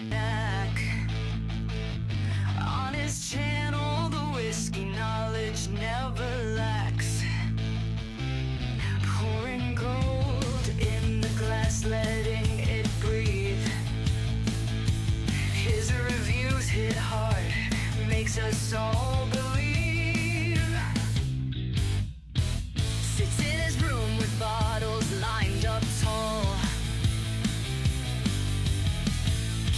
Back on his channel, the whiskey knowledge never lacks. Pouring gold in the glass, letting it breathe. His reviews hit hard, makes us all believe. Sits in his room with bottles lined up tall.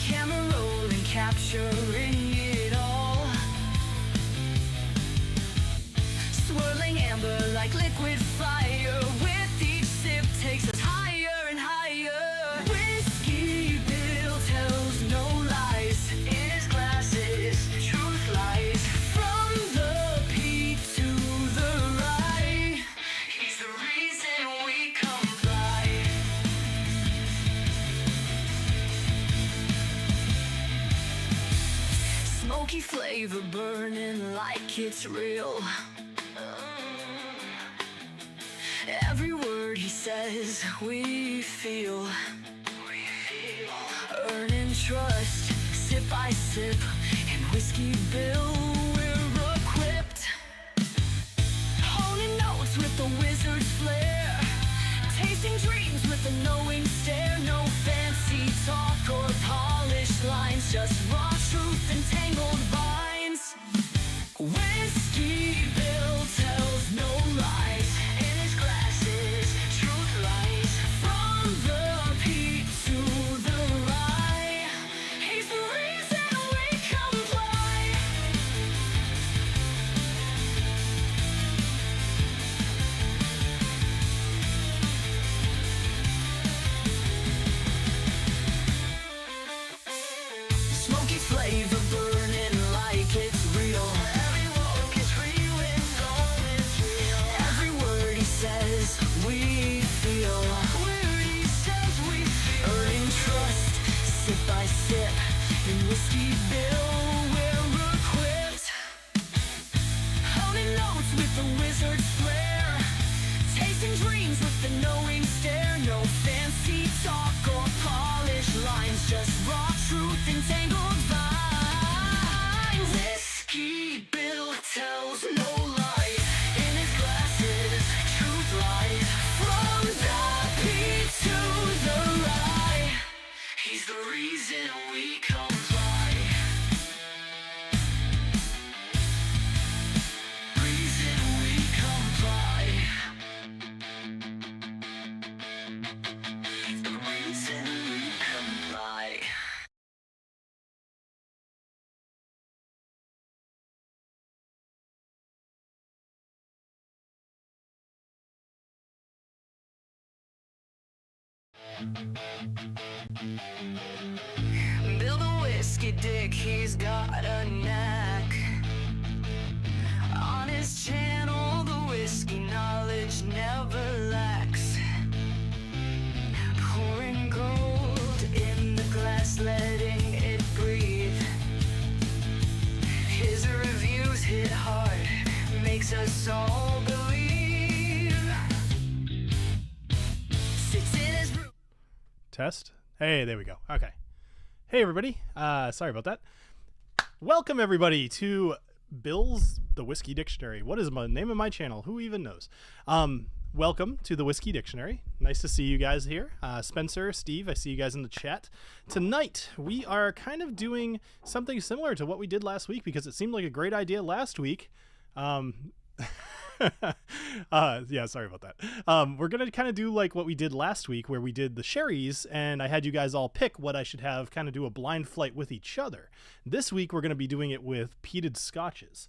Camera rolling, capturing it all. Swirling amber like liquid fire. With each sip takes us higher and higher. Whiskey Bill tells no lies. In his glasses, truth lies. From the peat to the rye, he's the reason we comply. Smoky flavor burning like it's real. Every word he says, we feel. Earning trust, sip by sip. In Whiskey Bill, we're equipped. Honing notes with the wizard's flair. Tasting dreams with a knowing stare. No fancy talk or polished lines, just raw truth and tangled vines. Whiskey Bill tells no lies. In his glasses, truth lies. From the peat to the rye, he's the reason we comply. Smoky flavor burning like it's real. Every walk is real and all is real. Every word he says, we feel. Word he says, we feel. Earning trust, sip by sip. In Whiskey Bill, we're equipped. Honing notes with the wizard's flair. Tasting dreams with the knowing stare. No fancy talk or polished lines, just raw truth and tangled vines. Whiskey Bill tells no lies. In his glasses, truth lies. From the peat to the rye, he's the reason we comply. Reason we comply. The reason we comply. Bill the whiskey dick, he's got a knack. On his channel, the whiskey knowledge never lacks. Pouring gold in the glass, letting it breathe. His reviews hit hard, makes us all believe. Sits in his room. Test. Hey, there we go. Okay. Hey, everybody. Sorry about that. Welcome, everybody, to Bill's The Whiskey Dictionary. What is the name of my channel? Who even knows? Welcome to The Whiskey Dictionary. Nice to see you guys here. Spencer, Steve, I see you guys in the chat. Tonight, we are kind of doing something similar to what we did last week because it seemed like a great idea last week. Yeah, sorry about that. We're gonna kind of do like what we did last week where we did the sherries and I had you guys all pick what I should have, kind of do a blind flight with each other. This week we're gonna be doing it with peated scotches.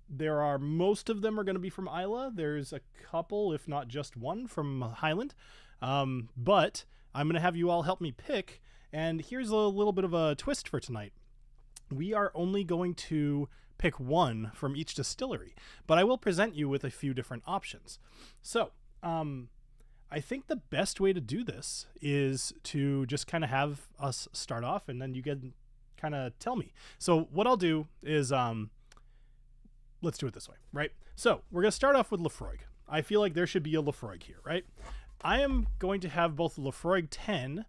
There are, most of them are going to be from Islay. There's a couple, if not just one, from Highland. But I'm going to have you all help me pick. And here's a little bit of a twist for tonight. We are only going to pick one from each distillery, but I will present you with a few different options. So, I think the best way to do this is to just kind of have us start off and then you can kind of tell me. So what I'll do is, let's do it this way, right? So we're going to start off with Laphroaig. I feel like there should be a Laphroaig here, right? I am going to have both Laphroaig 10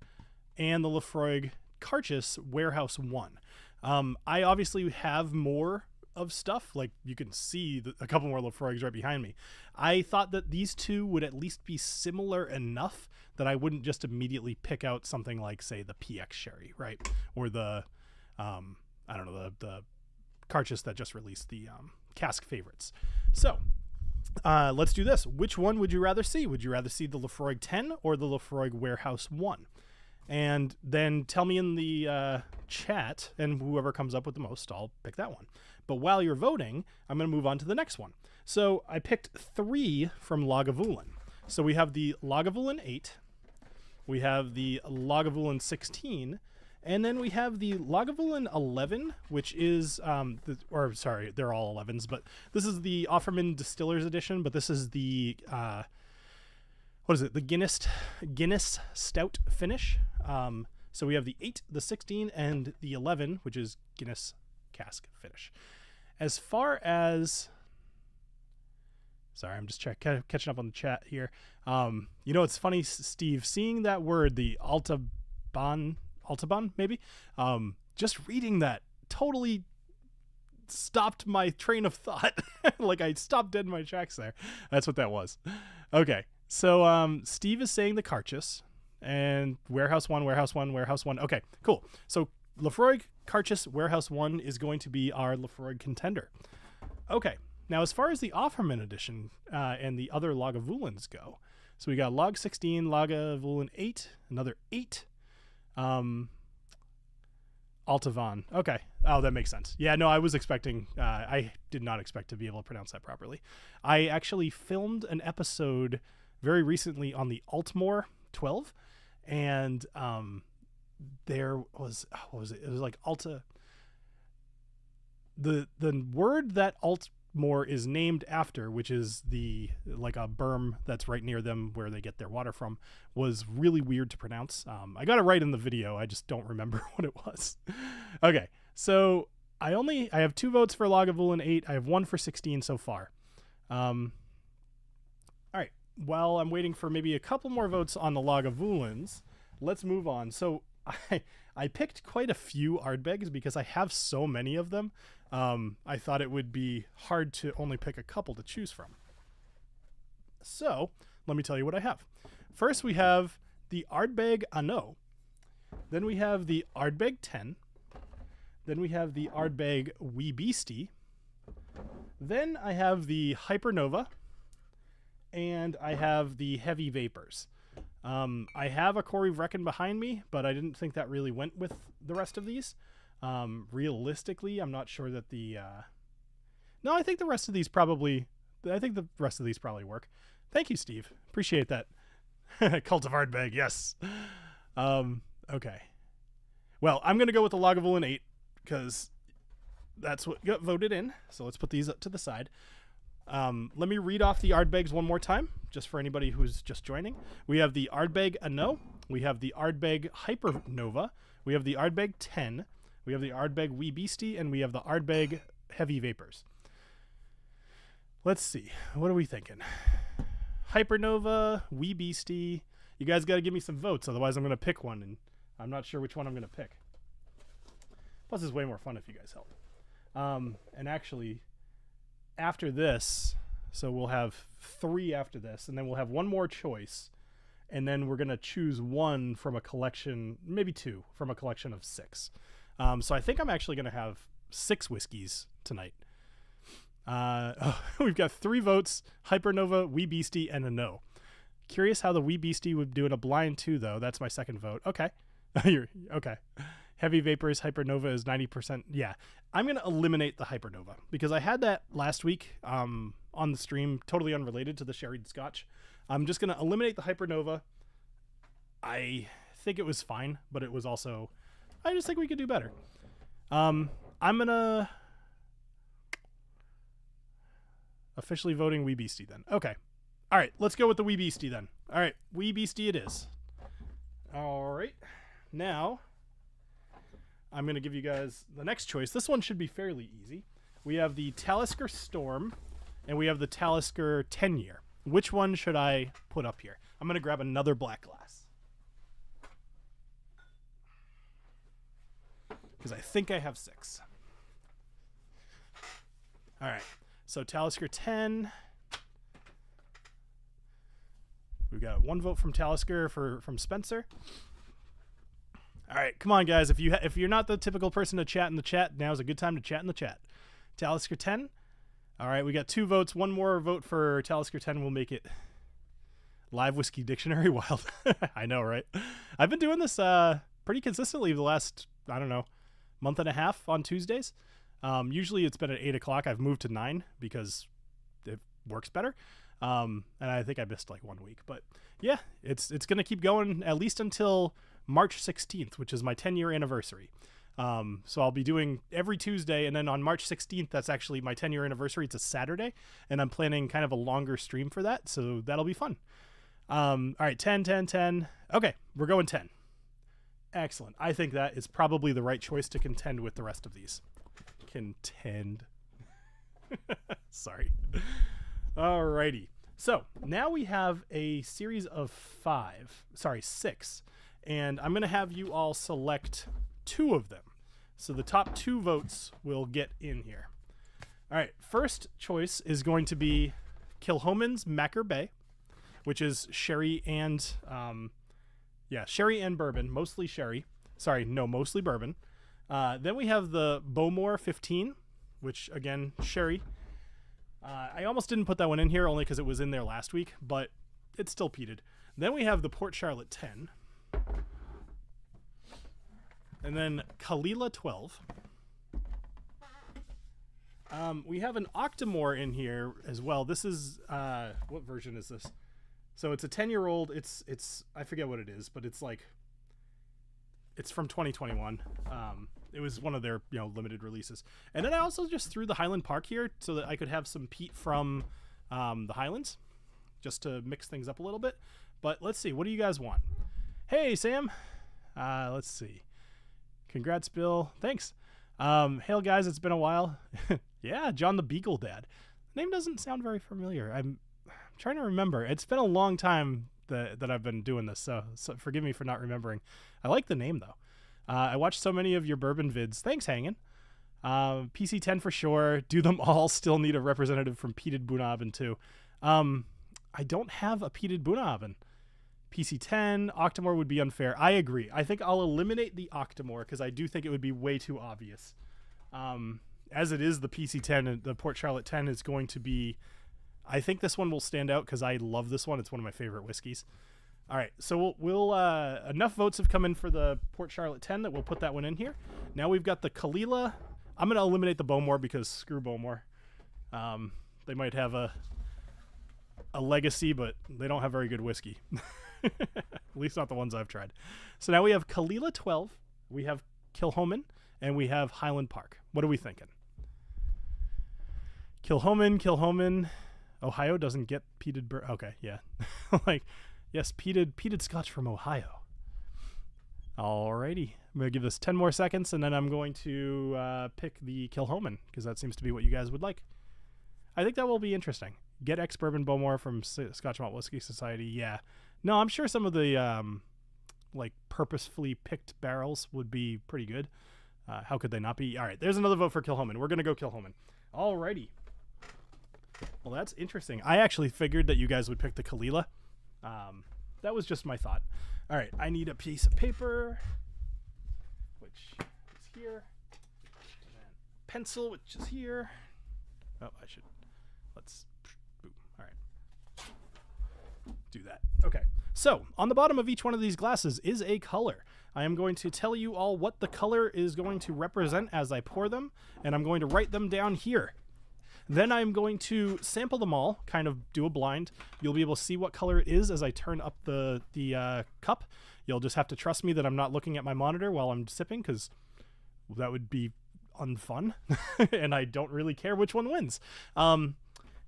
and the Lefroy Carchus Warehouse 1. I obviously have more of stuff. Like, you can see a couple more Lefroy's right behind me. I thought that these two would at least be similar enough that I wouldn't just immediately pick out something like, say, the PX Sherry, right? Or the, I don't know, the Carchus that just released, the cask favorites. So let's do this. Which one would you rather see? Would you rather see the Lefroy 10 or the Lefroy Warehouse 1? And then tell me in the chat, and whoever comes up with the most, I'll pick that one. But while you're voting, I'm going to move on to the next one. So I picked 3 from Lagavulin. So we have the Lagavulin 8, we have the Lagavulin 16, and then we have the Lagavulin 11, which is, sorry, they're all 11s, but this is the Offerman Distillers Edition, but this is the, what is it? The Guinness Stout finish. So we have the 8, the 16, and the 11, which is Guinness cask finish. As far as, sorry, I'm just catching up on the chat here. You know, it's funny, Steve, seeing that word, the Altaban maybe, just reading that totally stopped my train of thought. Like, I stopped dead in my tracks there. That's what that was. Okay. So Steve is saying the Carchus and Warehouse 1, Warehouse 1, Warehouse 1. Okay, cool. So Lefroy Carchus Warehouse 1 is going to be our Lefroy contender. Okay, now as far as the Offerman edition and the other Lagavulins go, so we got Log 16, Lagavulin 8, another 8, Altavan. Okay. Oh, that makes sense. Yeah, no, I was expecting, I did not expect to be able to pronounce that properly. I actually filmed an episode very recently on the Altmore 12, and there was, what was it? It was like Alta. The word that Altmore is named after, which is the, like, a berm that's right near them where they get their water from, was really weird to pronounce. I got it right in the video. I just don't remember what it was. Okay, so I have 2 votes for Lagavulin 8. I have 1 for 16 so far. All right. While I'm waiting for maybe a couple more votes on the Lagavulins, let's move on. So I picked quite a few Ardbegs because I have so many of them. I thought it would be hard to only pick a couple to choose from. So let me tell you what I have. First, we have the Ardbeg Anneau. Then we have the Ardbeg 10. Then we have the Ardbeg Wee Beastie. Then I have the Hypernova. And I have the Heavy Vapors. I have a Corey Vrecken behind me, but I didn't think that really went with the rest of these. Realistically, I'm not sure that the... No, I think the rest of these probably work. Thank you, Steve. Appreciate that. Cult of Ardbeg, yes. Okay. Well, I'm going to go with the Lagavulin 8, because that's what got voted in. So let's put these up to the side. Let me read off the Ardbegs one more time, just for anybody who's just joining. We have the Ardbeg Anneau, we have the Ardbeg Hypernova, we have the Ardbeg 10, we have the Ardbeg Wee Beastie, and we have the Ardbeg Heavy Vapors. Let's see, what are we thinking? Hypernova, Wee Beastie. You guys got to give me some votes, otherwise I'm going to pick one, and I'm not sure which one I'm going to pick. Plus, it's way more fun if you guys help. And actually, after this, so we'll have 3 after this, and then we'll have 1 more choice, and then we're going to choose 1 from a collection, maybe 2 from a collection of 6. So I think I'm actually going to have 6 whiskeys tonight. We've got 3 votes: Hypernova, Wee Beastie, and a no. Curious how the Wee Beastie would do in a blind too, though. That's my second vote. Okay. Okay. Heavy Vapors, Hypernova is 90%. Yeah, I'm going to eliminate the Hypernova because I had that last week on the stream, totally unrelated to the Peated Scotch. I'm just going to eliminate the Hypernova. I think it was fine, but it was also, I just think we could do better. I'm going to officially voting Wee Beastie then. Okay. All right, let's go with the Wee Beastie then. All right, Wee Beastie it is. All right. Now, I'm going to give you guys the next choice. This one should be fairly easy. We have the Talisker Storm, and we have the Talisker 10-year. Which one should I put up here? I'm going to grab another black glass. because I think I have 6. All right, so Talisker 10. We've got 1 vote from Talisker from Spencer. All right, come on, guys. If you're not the typical person to chat in the chat, now's a good time to chat in the chat. Talisker 10. All right, we got 2 votes. 1 more vote for Talisker 10 will make it Live Whiskey Dictionary. Wild. I know, right? I've been doing this pretty consistently the last, I don't know, month and a half on Tuesdays. Usually it's been at 8 o'clock. I've moved to 9 because it works better. And I think I missed like 1 week, but yeah, it's going to keep going at least until March 16th, which is my 10-year anniversary. So I'll be doing every Tuesday, and then on March 16th, that's actually my 10-year anniversary. It's a Saturday, and I'm planning kind of a longer stream for that, so that'll be fun. All right, 10, 10, 10. Okay, we're going 10. Excellent. I think that is probably the right choice to contend with the rest of these. Contend. Sorry. Alrighty. So now we have a series of 6, and I'm going to have you all select 2 of them. So the top 2 votes will get in here. All right. First choice is going to be Kilchoman's Macker Bay, which is sherry and sherry and bourbon, mostly sherry. Sorry, no, mostly bourbon. Then we have the Bowmore 15, which again, sherry. I almost didn't put that one in here only because it was in there last week, but it's still peated. Then we have the Port Charlotte 10. And then Kalila 12. We have an Octomore in here as well. This is, what version is this? So it's a 10-year-old. It's I forget what it is, but it's from 2021. It was one of their limited releases. And then I also just threw the Highland Park here so that I could have some peat from the Highlands, just to mix things up a little bit. But let's see, what do you guys want? Hey, Sam. Let's see. Congrats, Bill. Thanks. Hail, guys. It's been a while. Yeah, John the Beagle Dad. The name doesn't sound very familiar. I'm trying to remember. It's been a long time that I've been doing this, so forgive me for not remembering. I like the name, though. I watched so many of your bourbon vids. Thanks, Hangin'. PC10 for sure. Do them all still need a representative from Peated Bunabin, too? I don't have a Peated Bunabin. PC10, Octomore would be unfair. I agree. I think I'll eliminate the Octomore because I do think it would be way too obvious. As it is, the PC10 and the Port Charlotte 10 is going to be... I think this one will stand out because I love this one. It's one of my favorite whiskeys. All right, so we'll enough votes have come in for the Port Charlotte 10 that we'll put that one in here. Now we've got the Kalila. I'm going to eliminate the Bowmore because screw Bowmore. They might have a legacy, but they don't have very good whiskey. At least not the ones I've tried. So now we have Kalila 12, we have Kilchoman, and we have Highland Park. What are we thinking? Kilchoman. Ohio doesn't get peated. Okay, yeah. Yes, peated Scotch from Ohio. Alrighty. I'm going to give this 10 more seconds, and then I'm going to pick the Kilchoman, because that seems to be what you guys would like. I think that will be interesting. Get ex-bourbon Bowmore from Scotch Malt Whiskey Society. Yeah. No, I'm sure some of the purposefully picked barrels would be pretty good. How could they not be? All right, there's another vote for Kilchoman. We're going to go Kilchoman. Alrighty. Well, that's interesting. I actually figured that you guys would pick the Kalila. That was just my thought. All right, I need a piece of paper, which is here. And pencil, which is here. Oh, let's, boom. All right. Do that. Okay. So on the bottom of each one of these glasses is a color. I am going to tell you all what the color is going to represent as I pour them, and I'm going to write them down here. Then I'm going to sample them all, kind of do a blind. You'll be able to see what color it is as I turn up the cup. You'll just have to trust me that I'm not looking at my monitor while I'm sipping, because that would be unfun, and I don't really care which one wins. And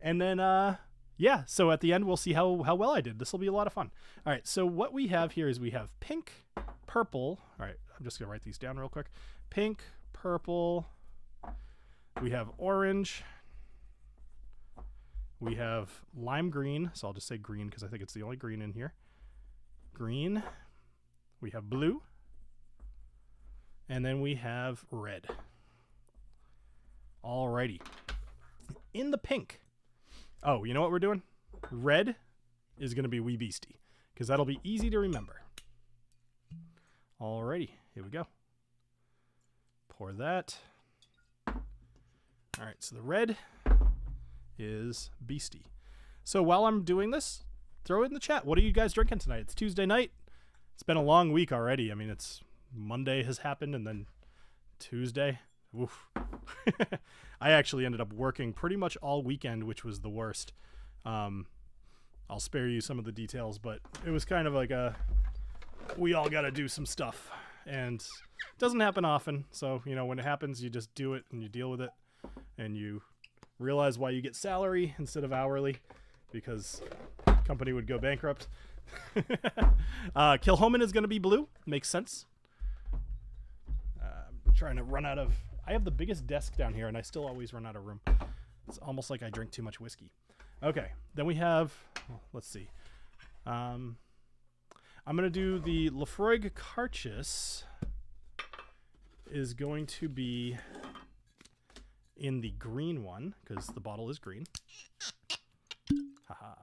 then, yeah, so at the end, we'll see how well I did. This will be a lot of fun. All right, so what we have here is we have pink, purple. All right, I'm just going to write these down real quick. Pink, purple. We have orange. We have lime green, so I'll just say green because I think it's the only green in here. Green. We have blue. And then we have red. Alrighty. In the pink. Oh, you know what we're doing? Red is going to be Wee Beastie, because that'll be easy to remember. Alrighty, here we go. Pour that. Alright, so the red is Beastie. So while I'm doing this, throw it in the chat. What are you guys drinking tonight? It's Tuesday night. It's been a long week already. I mean, it's Monday has happened and then Tuesday. Oof. I actually ended up working pretty much all weekend, which was the worst. I'll spare you some of the details, but it was kind of like we all got to do some stuff, and it doesn't happen often. So, you know, when it happens, you just do it and you deal with it, and you realize why you get salary instead of hourly, because company would go bankrupt. Kilhoman is going to be blue. Makes sense. I'm trying to run out of... I have the biggest desk down here, and I still always run out of room. It's almost like I drink too much whiskey. Okay, then we have... Well, let's see. I'm going to do the Laphroaig Carchis is going to be in the green one, because the bottle is green. Haha.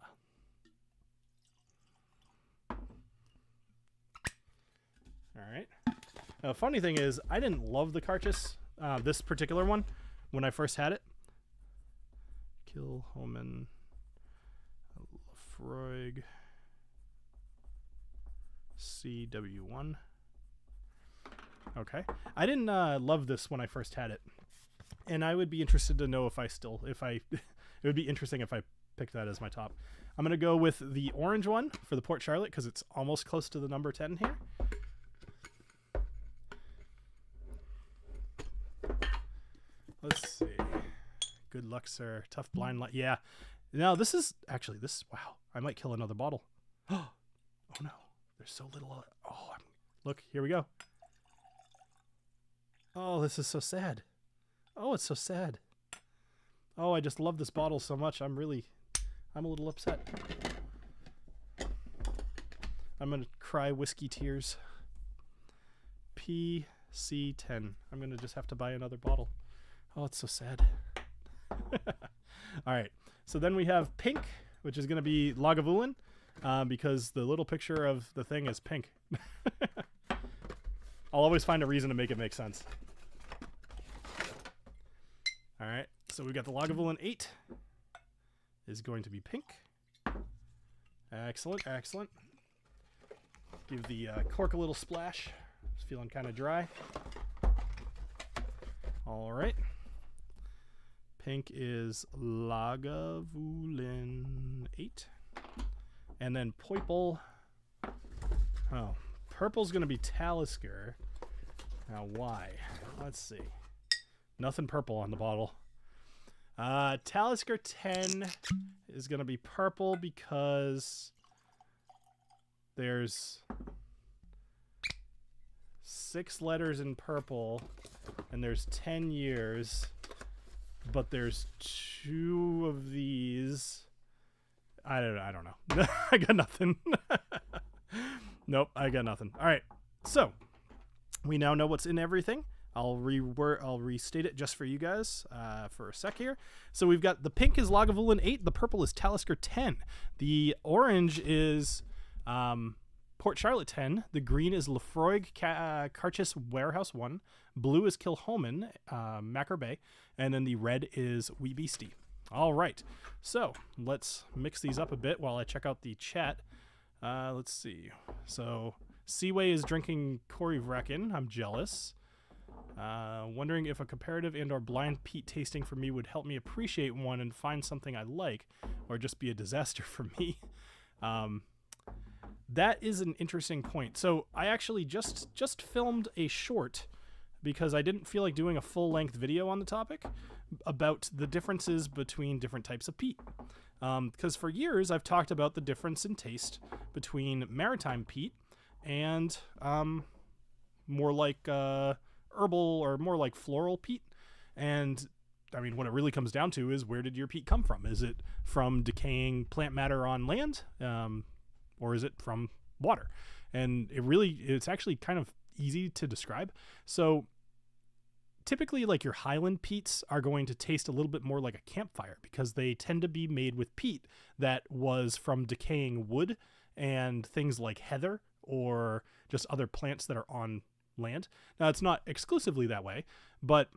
All right. Now, funny thing is, I didn't love the Carchis, this particular one, when I first had it. Kilhoman, Laphroaig, CW1. Okay. I didn't love this when I first had it. And I would be interested to know it would be interesting if I picked that as my top. I'm going to go with the orange one for the Port Charlotte, because it's almost close to the number 10 here. Let's see. Good luck, sir. Tough blind light. Yeah. Now, this is... Actually, this... Wow. I might kill another bottle. Oh, no. There's so little... Oh, look. Here we go. Oh, this is so sad. Oh, it's so sad. Oh, I just love this bottle so much. I'm a little upset. I'm going to cry whiskey tears. PC10. I'm going to just have to buy another bottle. Oh, it's so sad. All right. So then we have pink, which is going to be Lagavulin, because the little picture of the thing is pink. I'll always find a reason to make it make sense. All right. So we got the Lagavulin 8 is going to be pink. Excellent. Excellent. Give the cork a little splash. It's feeling kind of dry. All right. Pink is Lagavulin 8. And then purple. Oh, purple's going to be Talisker. Now, why? Let's see. Nothing purple on the bottle. Talisker 10 is going to be purple because there's 6 letters in purple and there's 10 years. But there's 2 of these. I don't know. I got nothing. Nope, I got nothing. All right. So, we now know what's in everything. I'll restate it just for you guys for a sec here. So we've got the pink is Lagavulin 8, the purple is Talisker 10, the orange is Port Charlotte 10, the green is Laphroaig Carchis Warehouse 1, blue is Kilhoman Macker Bay, and then the red is Wee Beastie. All right, so let's mix these up a bit while I check out the chat. Let's see. So Seaway is drinking Corey Vrecken. I'm jealous. Wondering if a comparative and or blind peat tasting for me would help me appreciate one and find something I like, or just be a disaster for me. That is an interesting point. So I actually just filmed a short because I didn't feel like doing a full-length video on the topic about the differences between different types of peat. Because for years I've talked about the difference in taste between maritime peat and more like herbal or more like floral peat. And I mean, what it really comes down to is, where did your peat come from? Is it from decaying plant matter on land, or is it from water? And it's actually kind of easy to describe. So typically, like your Highland peats are going to taste a little bit more like a campfire because they tend to be made with peat that was from decaying wood and things like heather or just other plants that are on land. Now, it's not exclusively that way, but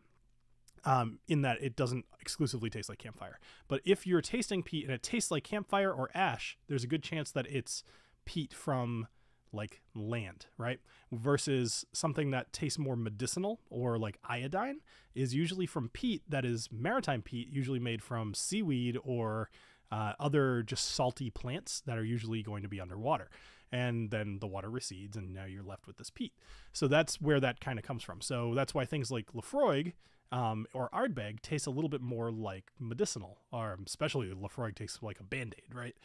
in that it doesn't exclusively taste like campfire. But if you're tasting peat and it tastes like campfire or ash, there's a good chance that it's peat from like land, right? Versus something that tastes more medicinal or like iodine is usually from peat that is maritime peat, usually made from seaweed or other just salty plants that are usually going to be underwater. And then the water recedes and now you're left with this peat. So that's where that kind of comes from. So that's why things like Lefroy or Ardbeg taste a little bit more like medicinal, or especially Lefroy tastes like a Band-Aid, right?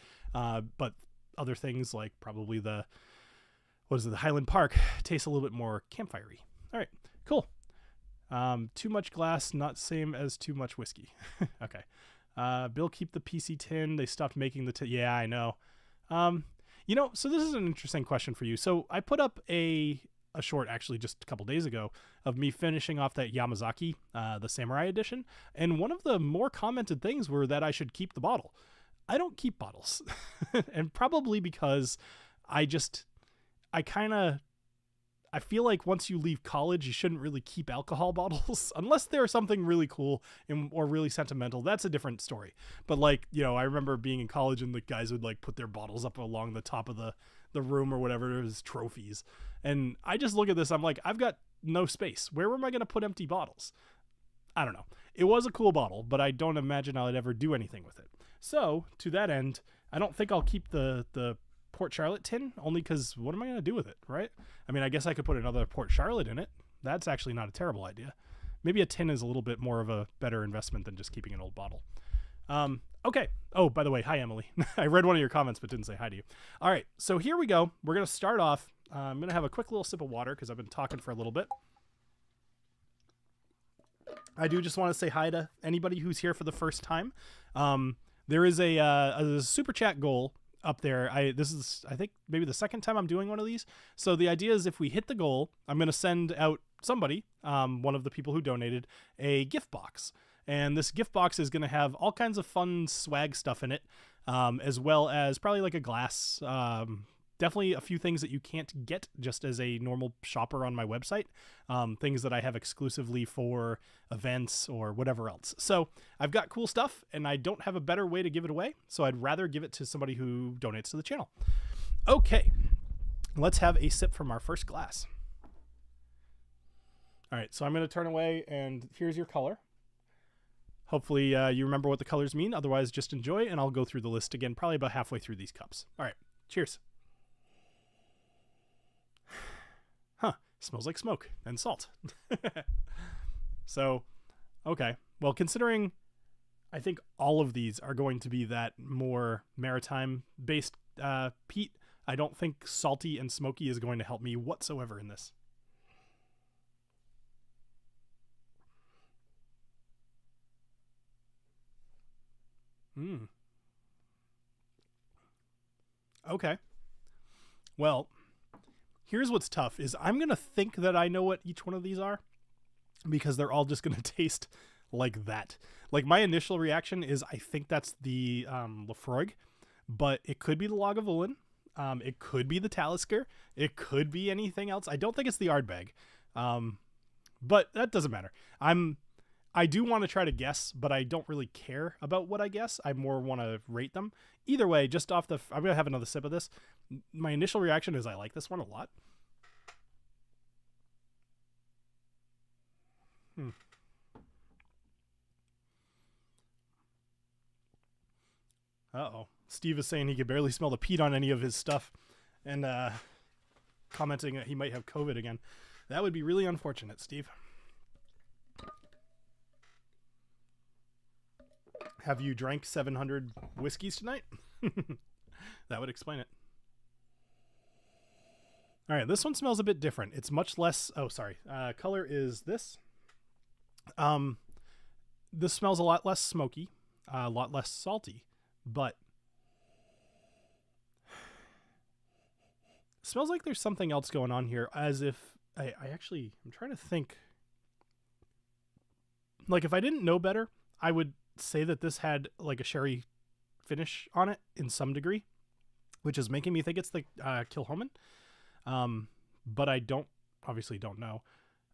But other things like probably the Highland Park tastes a little bit more campfire-y. All right, cool. Too much glass, not same as too much whiskey. Okay. Bill, keep the PC tin. They stopped making the tin. Yeah, I know. So this is an interesting question for you. So I put up a short actually just a couple days ago of me finishing off that Yamazaki, the Samurai edition. And one of the more commented things were that I should keep the bottle. I don't keep bottles. And probably because I feel like once you leave college, you shouldn't really keep alcohol bottles unless they're something really cool or really sentimental. That's a different story. But like, I remember being in college and the guys would like put their bottles up along the top of the room or whatever as trophies. And I just look at this. I'm like, I've got no space. Where am I going to put empty bottles? I don't know. It was a cool bottle, but I don't imagine I'd ever do anything with it. So to that end, I don't think I'll keep the Port Charlotte tin, only because what am I going to do with it, right? I mean, I guess I could put another Port Charlotte in it. That's actually not a terrible idea. Maybe a tin is a little bit more of a better investment than just keeping an old bottle. Okay. Oh, by the way, hi, Emily. I read one of your comments but didn't say hi to you. All right, so here we go. We're going to start off. I'm going to have a quick little sip of water because I've been talking for a little bit. I do just want to say hi to anybody who's here for the first time. There is a super chat goal up there. This is, I think, maybe the second time I'm doing one of these. So the idea is if we hit the goal, I'm going to send out somebody, one of the people who donated, a gift box. And this gift box is going to have all kinds of fun swag stuff in it, as well as probably like a glass, definitely a few things that you can't get just as a normal shopper on my website, things that I have exclusively for events or whatever else. So I've got cool stuff and I don't have a better way to give it away. So I'd rather give it to somebody who donates to the channel. Okay, let's have a sip from our first glass. All right, so I'm going to turn away and here's your color. Hopefully you remember what the colors mean. Otherwise, just enjoy and I'll go through the list again, probably about halfway through these cups. All right, cheers. Huh, smells like smoke and salt. So, okay. Well, considering I think all of these are going to be that more maritime-based peat, I don't think salty and smoky is going to help me whatsoever in this. Okay. Well, here's what's tough is I'm going to think that I know what each one of these are because they're all just going to taste like that. Like my initial reaction is I think that's the Lefroy, but it could be the Lagavulin. It could be the Talisker. It could be anything else. I don't think it's the Ardbeg. But that doesn't matter. I do want to try to guess, but I don't really care about what I guess. I more want to rate them. Either way, just off I'm going to have another sip of this. My initial reaction is I like this one a lot. Uh-oh. Steve is saying he could barely smell the peat on any of his stuff and commenting that he might have COVID again. That would be really unfortunate, Steve. Have you drank 700 whiskeys tonight? That would explain it. All right, this one smells a bit different. It's much less... Oh, sorry. Color is this. This smells a lot less smoky, a lot less salty, but... It smells like there's something else going on here, as if I'm trying to think. Like, if I didn't know better, I would say that this had like a sherry finish on it in some degree, which is making me think it's the Kilhoman. But I obviously don't know.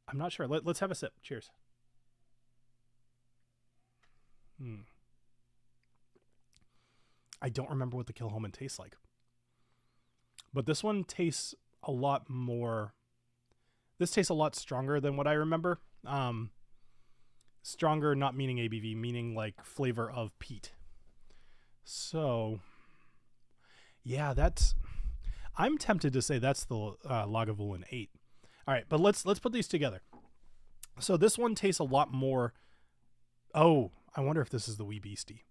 I'm not sure. Let's have a sip. Cheers. I don't remember what the Kilhoman tastes like. But this one tastes a lot more... This tastes a lot stronger than what I remember. Stronger, not meaning ABV, meaning like flavor of peat. So, yeah, I'm tempted to say that's the Lagavulin 8. All right, but let's put these together. So this one tastes a lot more... Oh, I wonder if this is the Wee Beastie.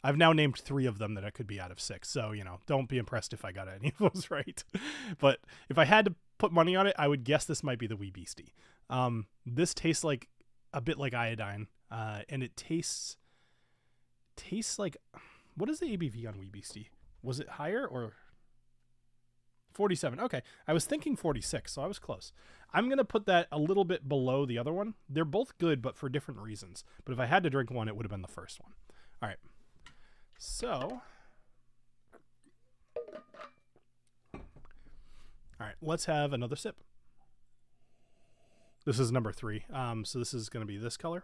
I've now named 3 of them that I could be out of 6. So, don't be impressed if I got any of those right. But if I had to put money on it, I would guess this might be the Wee Beastie. This tastes like a bit like iodine. And it tastes like... What is the ABV on Wee Beastie? Was it higher or... 47. Okay. I was thinking 46, so I was close. I'm going to put that a little bit below the other one. They're both good, but for different reasons. But if I had to drink one, it would have been the first one. All right. So, all right, let's have another sip. This is number 3. So this is going to be this color.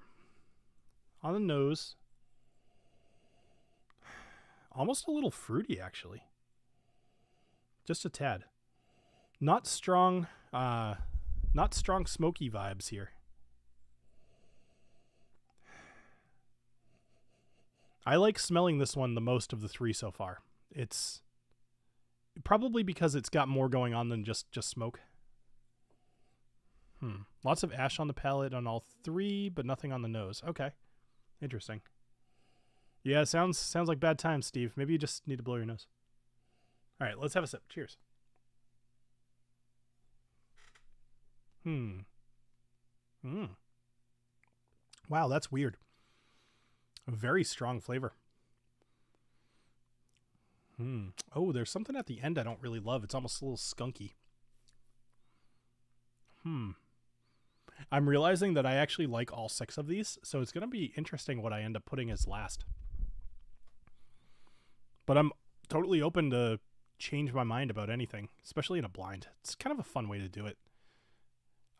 On the nose, almost a little fruity, actually. Just a tad. Not strong smoky vibes here. I like smelling this one the most of the 3 so far. It's probably because it's got more going on than just smoke. Lots of ash on the palate on all 3, but nothing on the nose. Okay. Interesting. Yeah, sounds like bad times, Steve. Maybe you just need to blow your nose. All right, let's have a sip. Cheers. Wow, that's weird. A very strong flavor. Oh, there's something at the end I don't really love. It's almost a little skunky. I'm realizing that I actually like all 6 of these, so it's going to be interesting what I end up putting as last. But I'm totally open to change my mind about anything, especially in a blind. It's kind of a fun way to do it.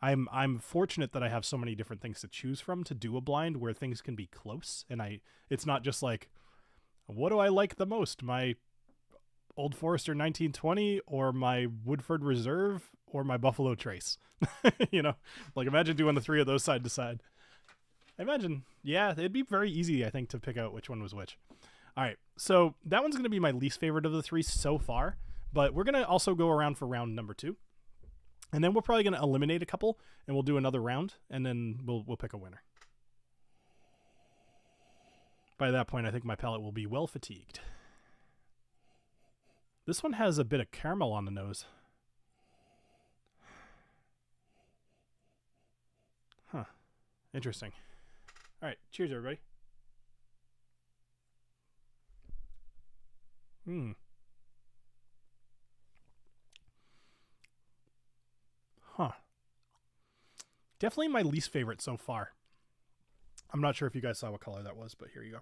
I'm fortunate that I have so many different things to choose from to do a blind where things can be close, and it's not just like, what do I like the most? My Old Forester 1920 or my Woodford Reserve or my Buffalo Trace? Like imagine doing the 3 of those side to side. Yeah, it'd be very easy, I think, to pick out which one was which. All right, so that one's going to be my least favorite of the 3 so far, but we're going to also go around for round number 2. And then we're probably going to eliminate a couple, and we'll do another round, and then we'll pick a winner. By that point, I think my palate will be well fatigued. This one has a bit of caramel on the nose. Huh. Interesting. All right. Cheers, everybody. Huh. Definitely my least favorite so far. I'm not sure if you guys saw what color that was, but here you go.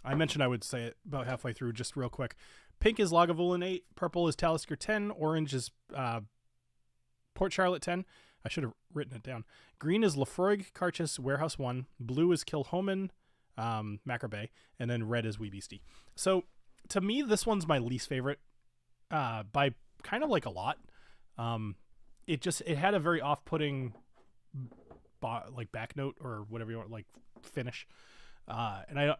I mentioned I would say it about halfway through, just real quick. Pink is Lagavulin 8, purple is Talisker 10, orange is Port Charlotte 10. I should have written it down. Green is Lafroig Carchis Warehouse 1, blue is Kilhoman Macro Bay, and then red is Wee Beastie. So to me, this one's my least favorite by kind of like a lot. It had a very off-putting like back note or whatever you want, like finish. And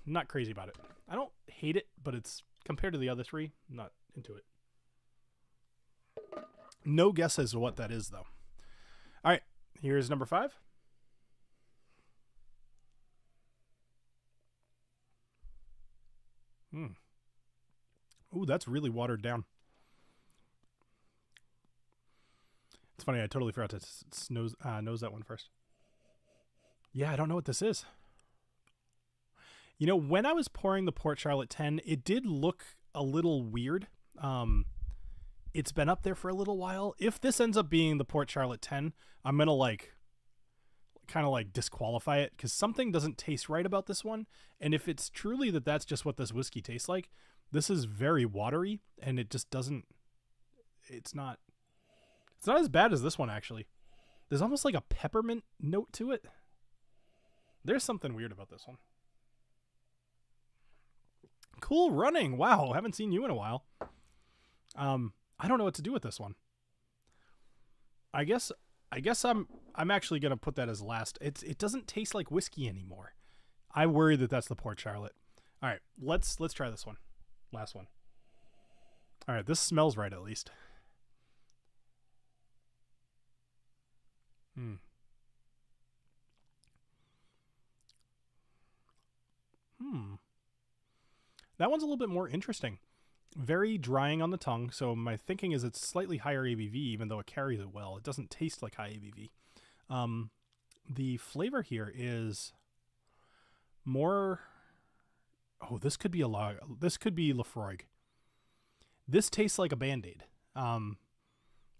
not crazy about it. I don't hate it, but it's compared to the other 3, not into it. No guess as to what that is, though. All right, here's number 5. Ooh, that's really watered down. It's funny, I totally forgot to nose that one first. Yeah, I don't know what this is. When I was pouring the Port Charlotte 10, it did look a little weird. it's been up there for a little while. If this ends up being the Port Charlotte 10, I'm going to like kind of like disqualify it because something doesn't taste right about this one. And if it's truly that that's just what this whiskey tastes like, this is very watery and it just doesn't, it's not as bad as this one actually. There's almost like a peppermint note to it. There's something weird about this one. Cool running. Wow, haven't seen you in a while. I don't know what to do with this one. I guess I'm actually gonna put that as last. It doesn't taste like whiskey anymore. I worry that that's the Port Charlotte. All right, let's try this one. Last one. All right, this smells right at least. That one's a little bit more interesting. Very drying on the tongue, so my thinking is it's slightly higher ABV, even though it carries it well. It doesn't taste like high ABV. The flavor here is more... Oh, this could be this could be Lafroig. This tastes like a Band-Aid. And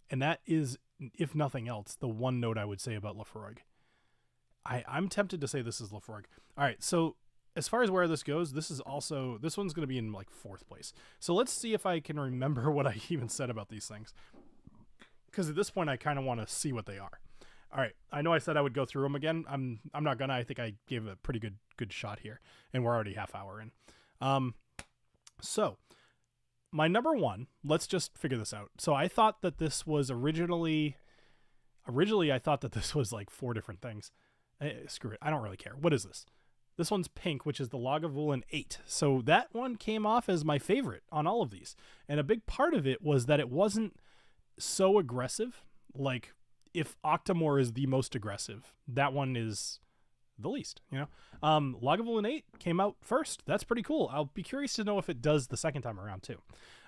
that is, if nothing else, the one note I would say about Lafroig. I'm tempted to say this is Lafroig. All right, so as far as where this goes, this one's going to be in like 4th place. So let's see if I can remember what I even said about these things. Because at this point, I kind of want to see what they are. All right, I know I said I would go through them again. I'm not gonna. I think I gave a pretty good shot here, and we're already half hour in. So my number one. Let's just figure this out. So I thought that this was originally I thought that this was like 4 different things. Screw it. I don't really care. What is this? This one's pink, which is the Lagavulin 8. So that one came off as my favorite on all of these. And a big part of it was that it wasn't so aggressive. Like, if Octomore is the most aggressive, that one is the least, you know? Lagavulin 8 came out first. That's pretty cool. I'll be curious to know if it does the second time around, too.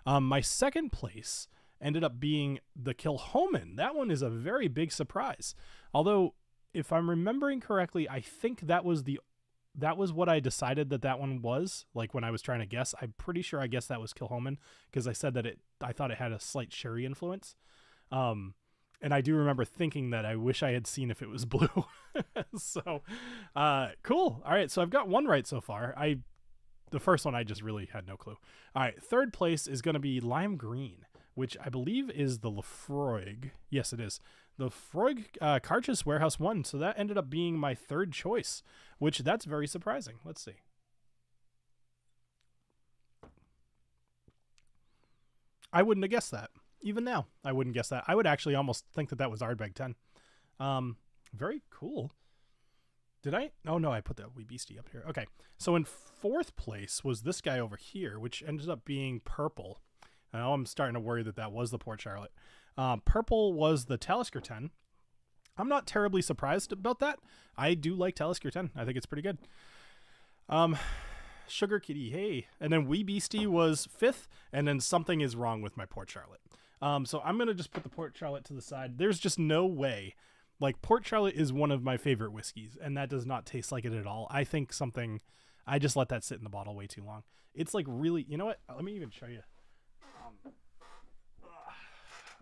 My second place ended up being the Kilchoman. That one is a very big surprise. Although, if I'm remembering correctly, I think that was what I decided that one was. Like when I was trying to guess, I'm pretty sure I guessed that was Kilchoman because I said that I thought it had a slight sherry influence. And I do remember thinking that I wish I had seen if it was blue. So, cool. All right. So I've got one right so far. The first one, I just really had no clue. All right. 3rd place is going to be Lime Green, which I believe is the Lafroig. Yes, it is. The Lafroig Carchus Warehouse 1. So that ended up being my 3rd choice, which that's very surprising. Let's see. I wouldn't have guessed that. Even now, I wouldn't guess that. I would actually almost think that was Ardbeg 10. Very cool. Did I? Oh, no, I put that Wee Beastie up here. Okay, so in 4th place was this guy over here, which ended up being Purple. Now I'm starting to worry that was the Port Charlotte. Purple was the Talisker 10. I'm not terribly surprised about that. I do like Talisker 10. I think it's pretty good. Sugar Kitty, hey. And then Wee Beastie was 5th, and then something is wrong with my Port Charlotte. So I'm going to just put the Port Charlotte to the side. There's just no way. Like, Port Charlotte is one of my favorite whiskeys, and that does not taste like it at all. I think I just let that sit in the bottle way too long. It's like really, you know what? Let me even show you.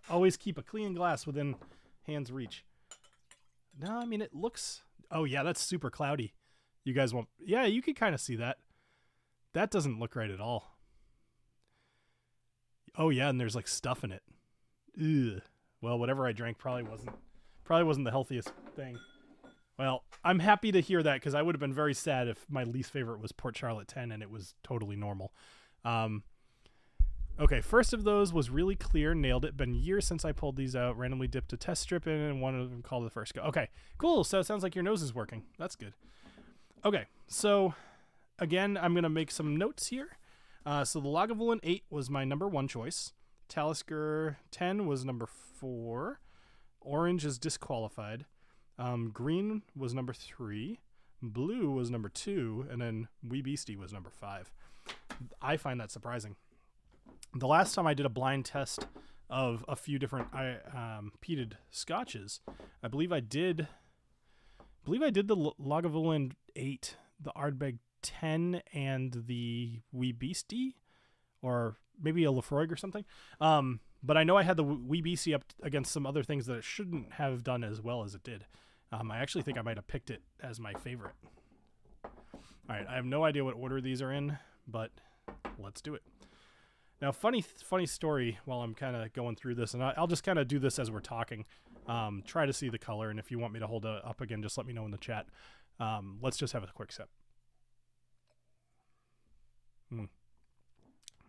Always keep a clean glass within hand's reach. No, I mean, it looks, oh yeah, that's super cloudy. You guys won't, yeah, you can kind of see that. That doesn't look right at all. Oh yeah, and there's like stuff in it. Ugh. Well, whatever I drank probably wasn't the healthiest thing. Well, I'm happy to hear that because I would have been very sad if my least favorite was Port Charlotte 10 and it was totally normal. Okay, first of those was really clear, nailed it. Been years since I pulled these out. Randomly dipped a test strip in, and one of them called the first go. Okay, cool. So it sounds like your nose is working. That's good. Okay, so again, I'm gonna make some notes here. So the Lagavulin 8 was my number 1 choice. Talisker 10 was number 4. Orange is disqualified. Green was number 3. Blue was number 2, and then Wee Beastie was number 5. I find that surprising. The last time I did a blind test of a few different peated scotches, I believe I did the Lagavulin 8, the Ardbeg 10, and the Wee Beastie, or maybe a Lafroig or something. But I know I had the Wee BC up against some other things that it shouldn't have done as well as it did. I actually think I might have picked it as my favorite. All right, I have no idea what order these are in, but let's do it. Now, funny story while I'm kind of going through this, and I'll just kind of do this as we're talking. Try to see the color, and if you want me to hold it up again, just let me know in the chat. Let's just have a quick sip.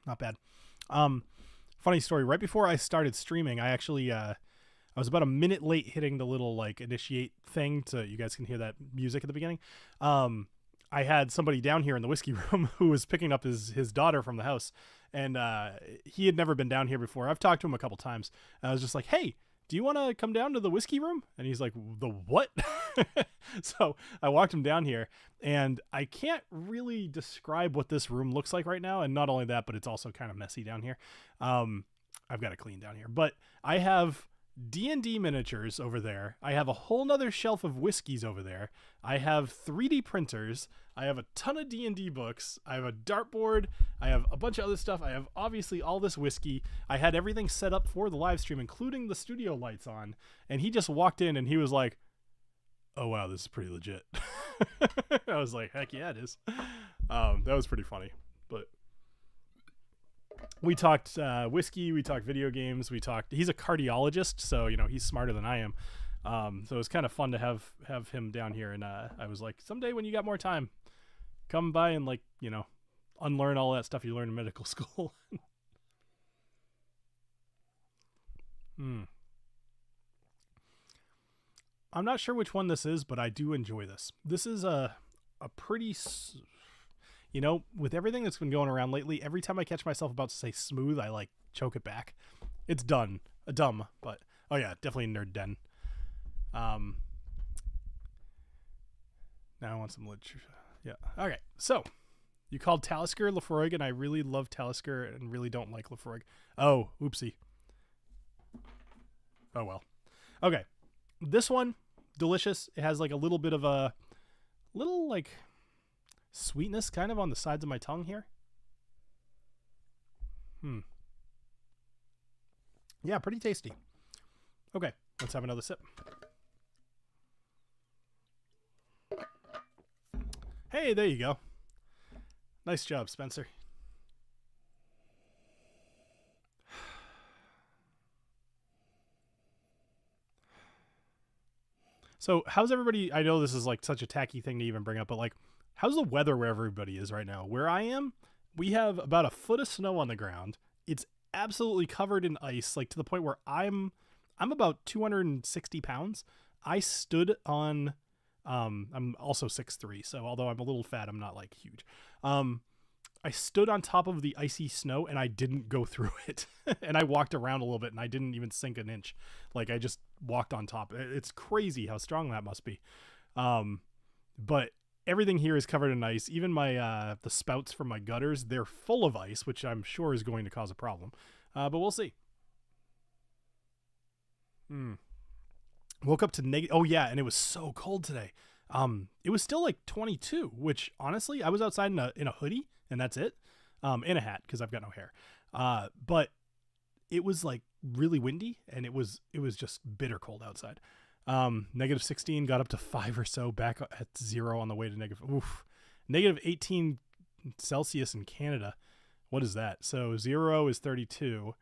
Not bad. Funny story. Right before I started streaming, I actually I was about a minute late hitting the little like initiate thing so you guys can hear that music at the beginning. I had somebody down here in the whiskey room who was picking up his daughter from the house, and he had never been down here before. I've talked to him a couple times. I was just like, hey, do you want to come down to the whiskey room? And he's like, the what? So I walked him down here, and I can't really describe what this room looks like right now. And not only that, but it's also kind of messy down here. I've got to clean down here, but I have D&D miniatures over there. I have a whole nother shelf of whiskeys over there. I have 3D printers. I have a ton of D&D books. I have a dartboard. I have a bunch of other stuff. I have obviously all this whiskey. I had everything set up for the live stream, including the studio lights on. And he just walked in and he was like, oh, wow, this is pretty legit. I was like, heck yeah, it is. That was pretty funny. But we talked whiskey, we talked video games, he's a cardiologist, so he's smarter than I am. So it was kind of fun to have him down here, and I was like, someday when you got more time, come by and unlearn all that stuff you learned in medical school. I'm not sure which one this is, but I do enjoy this. This is a pretty with everything that's been going around lately, every time I catch myself about to say smooth, I choke it back. It's dumb, but oh yeah, definitely nerd den. Now I want some literature. Yeah. Okay. So you called Talisker Laphroaig, and I really love Talisker and really don't like Laphroaig. Oh, oopsie. Oh well. Okay. This one, delicious. It has a little bit of a sweetness kind of on the sides of my tongue here. Yeah, pretty tasty. Okay, let's have another sip. Hey, there you go. Nice job, Spencer. So how's everybody? I know this is such a tacky thing to even bring up, but how's the weather where everybody is right now? Where I am, we have about a foot of snow on the ground. It's absolutely covered in ice, to the point where I'm about 260 pounds. I stood on, I'm also 6'3", so although I'm a little fat, I'm not huge. I stood on top of the icy snow and I didn't go through it. And I walked around a little bit and I didn't even sink an inch. I just walked on top. It's crazy how strong that must be. But everything here is covered in ice. Even my the spouts from my gutters, they're full of ice, which I'm sure is going to cause a problem. But we'll see. Woke up to negative. Oh yeah, and it was so cold today. It was still 22, which honestly, I was outside in a hoodie and that's it. In a hat because I've got no hair. But it was really windy and it was just bitter cold outside. Negative 16, got up to 5 or so, back at 0 on the way to negative 18 Celsius in Canada. What is that? So 0 is 32.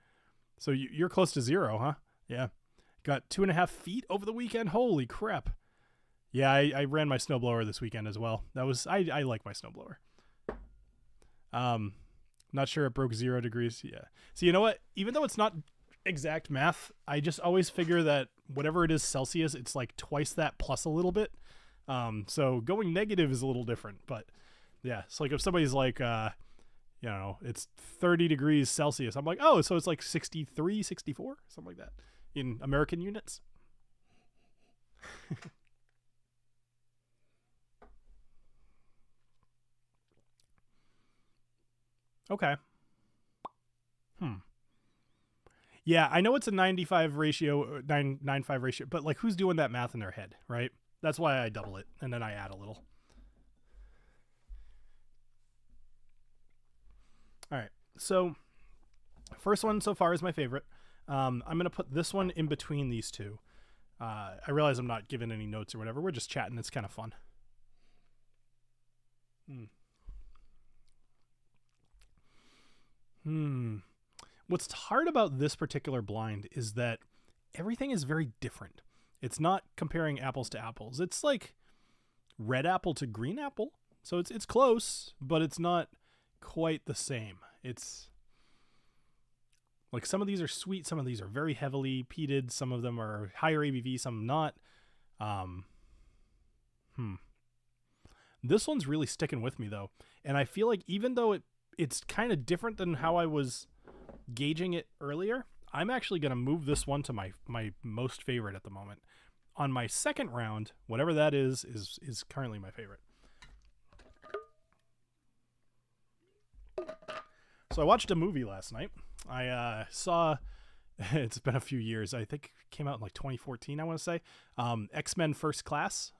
So you're close to 0, huh? Yeah. Got 2.5 feet over the weekend. Holy crap. Yeah, I ran my snowblower this weekend as well. I like my snowblower. Not sure it broke 0 degrees. Yeah. So you know what? Even though it's not exact math, I just always figure that whatever it is Celsius, it's twice that plus a little bit. So going negative is a little different, but yeah, it's if somebody's it's 30 degrees Celsius. I'm like, oh, so it's 63, 64, something like that in American units. Okay. Yeah, I know it's a 95 ratio, 995 ratio, but who's doing that math in their head, right? That's why I double it and then I add a little. All right. So first one so far is my favorite. I'm going to put this one in between these two. I realize I'm not giving any notes or whatever. We're just chatting. It's kind of fun. What's hard about this particular blind is that everything is very different. It's not comparing apples to apples. It's like red apple to green apple. So it's close, but it's not quite the same. It's like some of these are sweet, some of these are very heavily peated, some of them are higher ABV, some not. This one's really sticking with me though, and I feel like even though it's kind of different than how I was gauging it earlier, I'm actually going to move this one to my most favorite at the moment. On my second round, whatever that is currently my favorite. So I watched a movie last night. I saw, it's been a few years, I think it came out in like 2014, I want to say, X-Men First Class,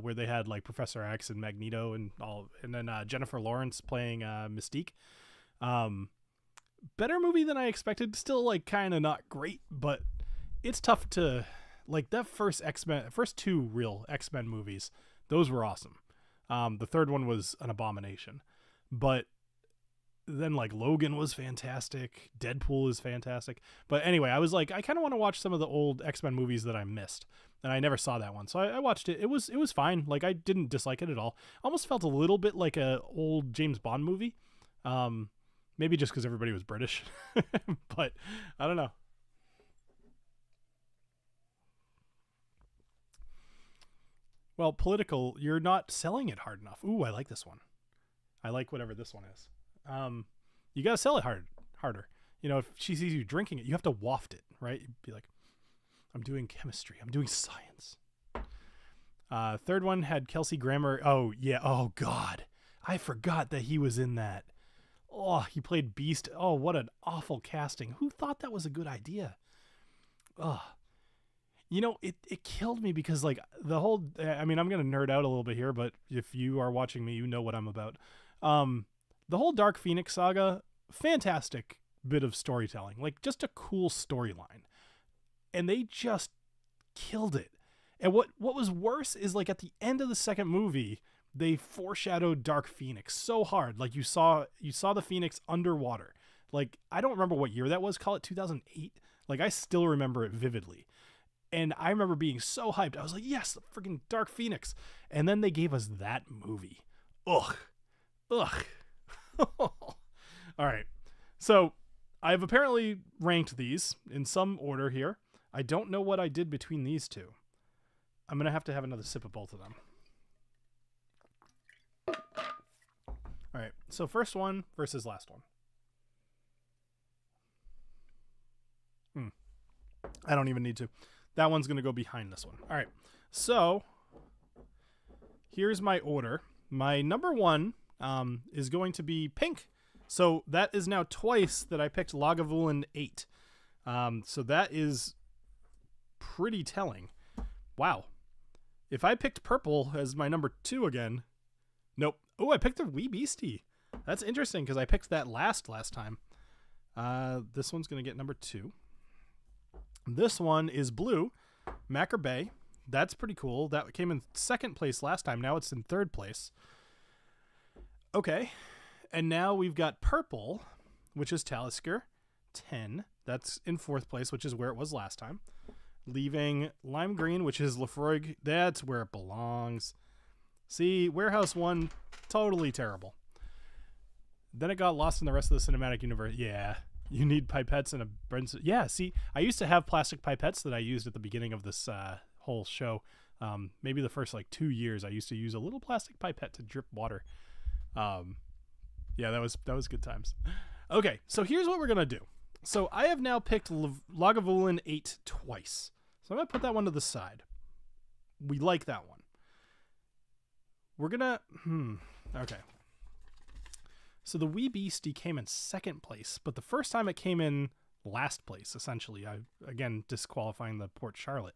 where they had like Professor X and Magneto and all, and then Jennifer Lawrence playing Mystique. Better movie than I expected. Still like kind of not great, but it's tough to, like, that first two real X-Men movies, those were awesome. The third one was an abomination, but then like Logan was fantastic. Deadpool is fantastic. But anyway, I was like, I kind of want to watch some of the old X-Men movies that I missed, and I never saw that one. So I watched it. It was fine. Like, I didn't dislike it at all. Almost felt a little bit like a old James Bond movie. Maybe just because everybody was British, but I don't know. Well, political, you're not selling it hard enough. Ooh, I like this one. I like whatever this one is. You got to sell it harder. You know, if she sees you drinking it, you have to waft it, right? You'd be like, I'm doing chemistry. I'm doing science. Third one had Kelsey Grammer. Oh, yeah. Oh, God. I forgot that he was in that. Oh, he played Beast. Oh, what an awful casting. Who thought that was a good idea? Oh, you know, it killed me because, like, the whole, I mean, I'm going to nerd out a little bit here, but if you are watching me, you know what I'm about. The whole Dark Phoenix saga, fantastic bit of storytelling, like just a cool storyline. And they just killed it. And what was worse is, like, at the end of the second movie, they foreshadowed Dark Phoenix so hard. Like, you saw the Phoenix underwater. Like, I don't remember what year that was. Call it 2008. Like, I still remember it vividly. And I remember being so hyped. I was like, yes, the freaking Dark Phoenix. And then they gave us that movie. Ugh. All right. So I've apparently ranked these in some order here. I don't know what I did between these two. I'm going to have another sip of both of them. All right. So first one versus last one. I don't even need to. That one's going to go behind this one. All right. So here's my order. My number one is going to be pink. So that is now twice that I picked Lagavulin 8. So that is pretty telling. Wow. If I picked purple as my number 2 again. Nope. Oh, I picked the Wee Beastie. That's interesting because I picked that last time. This one's going to get number 2. This one is blue. Macker Bay. That's pretty cool. That came in second place last time. Now it's in third place. Okay. And now we've got purple, which is Talisker 10. That's in fourth place, which is where it was last time. Leaving lime green, which is Lefroy. That's where it belongs. See, Warehouse 1, totally terrible. Then it got lost in the rest of the cinematic universe. Yeah. You need pipettes and a Brenson. Yeah, see, I used to have plastic pipettes that I used at the beginning of this whole show. Maybe the first like 2 years, I used to use a little plastic pipette to drip water. Yeah, that was good times. Okay, so here's what we're gonna do. So I have now picked Lagavulin 8 twice. So I'm gonna put that one to the side. We like that one. We're gonna okay. So the Wee Beastie came in second place, but the first time it came in last place, essentially. Again, disqualifying the Port Charlotte.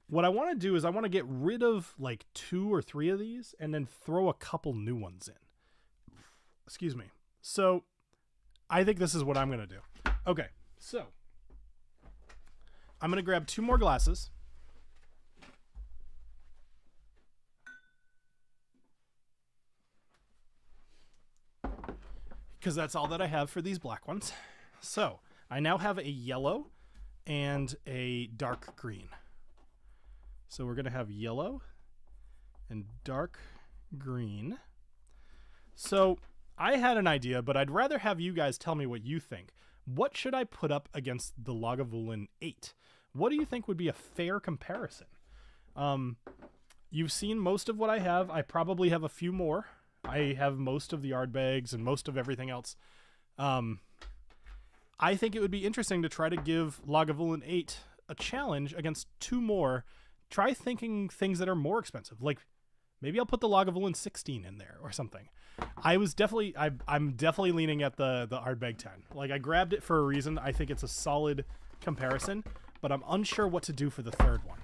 What I want to do is I want to get rid of like 2 or 3 of these and then throw a couple new ones in. Excuse me. So I think this is what I'm going to do. Okay, so I'm going to grab 2 more glasses. Because that's all that I have for these black ones. So I now have a yellow and a dark green. So we're going to have yellow and dark green. So I had an idea, but I'd rather have you guys tell me what you think. What should I put up against the Lagavulin 8? What do you think would be a fair comparison? You've seen most of what I have. I probably have a few more. I have most of the Ardbegs and most of everything else. I think it would be interesting to try to give Lagavulin 8 a challenge against 2 more. Try thinking things that are more expensive. Like maybe I'll put the Lagavulin 16 in there or something. I'm definitely leaning at the Ardbeg 10. Like I grabbed it for a reason. I think it's a solid comparison, but I'm unsure what to do for the third one.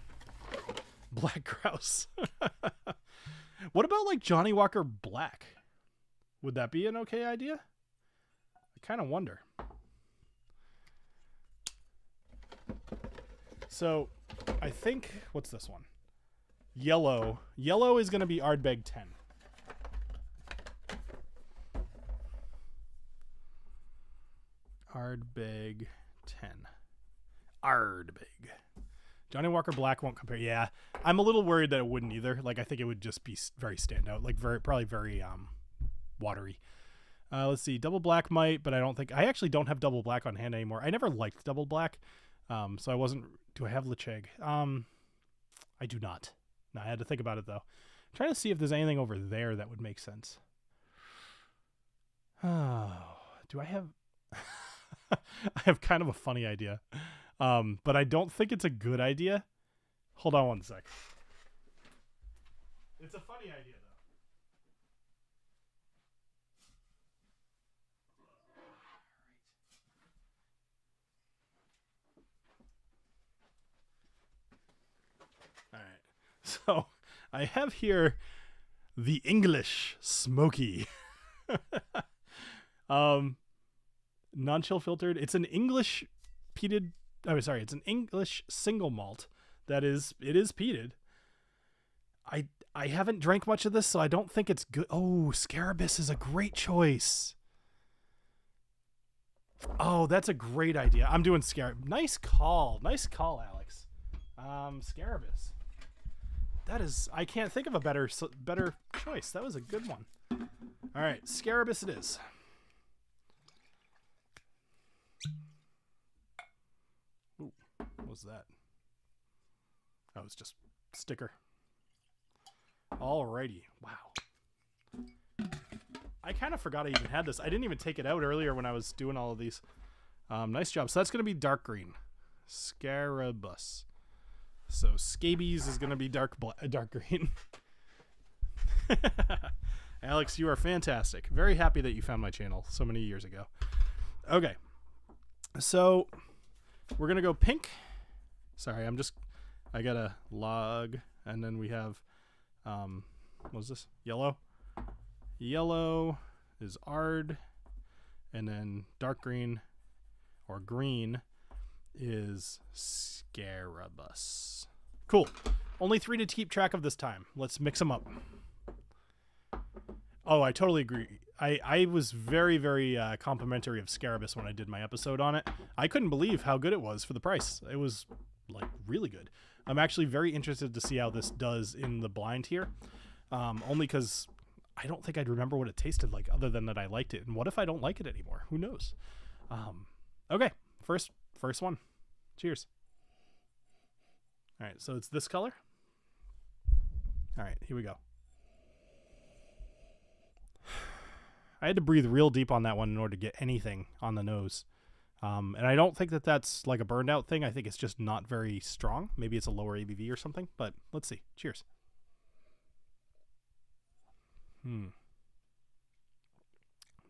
Black Grouse. What about like Johnny Walker Black? Would that be an okay idea? I kind of wonder. So I think, what's this one? Yellow. Yellow is going to be Ardbeg 10. Ardbeg 10. Ardbeg. Johnny Walker Black won't compare. Yeah, I'm a little worried that it wouldn't either. Like I think it would just be very standout, like probably very watery. Let's see, double black might, but I actually don't have double black on hand anymore. I never liked double black, so I wasn't. Do I have Lecheg? I do not. No, I had to think about it though. I'm trying to see if there's anything over there that would make sense. Oh, do I have? I have kind of a funny idea. But I don't think it's a good idea. Hold on one sec. It's a funny idea, though. All right. So I have here the English Smoky. Non-chill filtered. It's an English peated. Sorry, it's an English single malt it is peated. I haven't drank much of this, so I don't think it's good. Oh, Scarabus is a great choice. Oh, that's a great idea. I'm doing Scarabus. Nice call, Alex. Scarabus. That is, I can't think of a better choice. That was a good one. All right, Scarabus it is. Ooh, what was that? Oh, it's just sticker. Alrighty. Wow. I kind of forgot I even had this. I didn't even take it out earlier when I was doing all of these. Nice job. So that's going to be dark green. Scarabus. So scabies is going to be dark green. Alex, you are fantastic. Very happy that you found my channel so many years ago. Okay. So we're going to go pink. Sorry, I got a log. And then we have, what was this? Yellow. Yellow is Ard. And then dark green or green is Scarabus. Cool. Only 3 to keep track of this time. Let's mix them up. Oh, I totally agree. I was very, very complimentary of Scarabus when I did my episode on it. I couldn't believe how good it was for the price. It was like really good. I'm actually very interested to see how this does in the blind here. Only because I don't think I'd remember what it tasted like other than that I liked it. And what if I don't like it anymore? Who knows? Okay, first one. Cheers. All right, so it's this color. All right, here we go. I had to breathe real deep on that one in order to get anything on the nose. And I don't think that that's like a burned out thing. I think it's just not very strong. Maybe it's a lower ABV or something, but let's see. Cheers.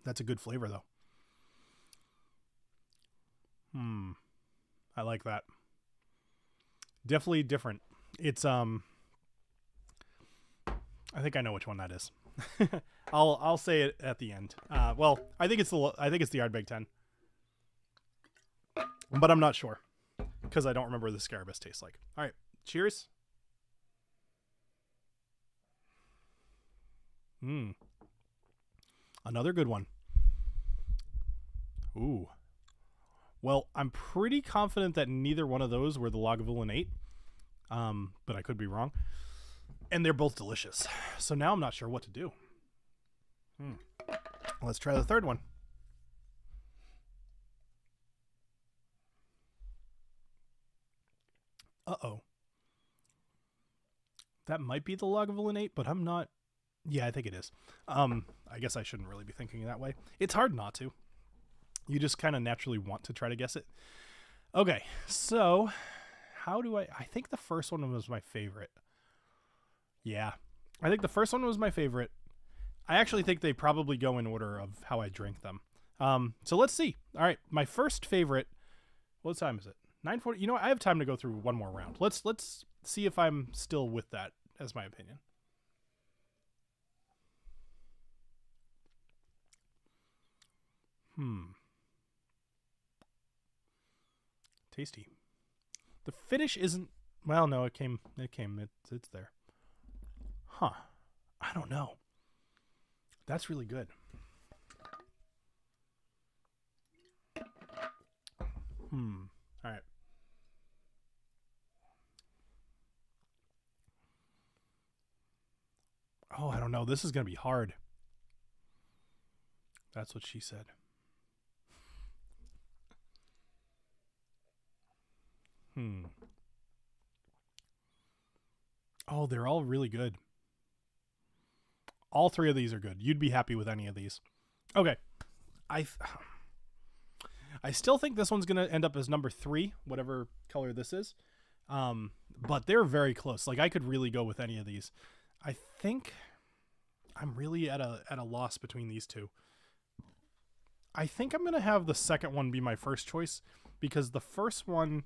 That's a good flavor though. I like that. Definitely different. It's I think I know which one that is. I'll say it at the end. Well, I think it's the Ardbeg 10. But I'm not sure. because I don't remember what the Scarabus tastes like. All right, cheers. Another good one. Ooh. Well, I'm pretty confident that neither one of those were the Lagavulin 8, but I could be wrong. And they're both delicious. So now I'm not sure what to do. Let's try the third one. Uh-oh. That might be the Lagavulin 8, but I'm not... Yeah, I think it is. I guess I shouldn't really be thinking that way. It's hard not to. You just kind of naturally want to try to guess it. Okay, so how do I think the first one was my favorite. Yeah, I think the first one was my favorite. I actually think they probably go in order of how I drink them. So let's see. All right, my first favorite. What time is it? 9:40. You know what? I have time to go through one more round. Let's see if I'm still with that as my opinion. Tasty. The finish isn't... Well, no, it came. It's there. Huh. I don't know. That's really good. All right. Oh, I don't know. This is going to be hard. That's what she said. Oh, they're all really good. All three of these are good. You'd be happy with any of these. Okay. I still think this one's going to end up as number 3, whatever color this is. But they're very close. Like, I could really go with any of these. I think I'm really at a loss between these two. I think I'm going to have the second one be my first choice because the first one,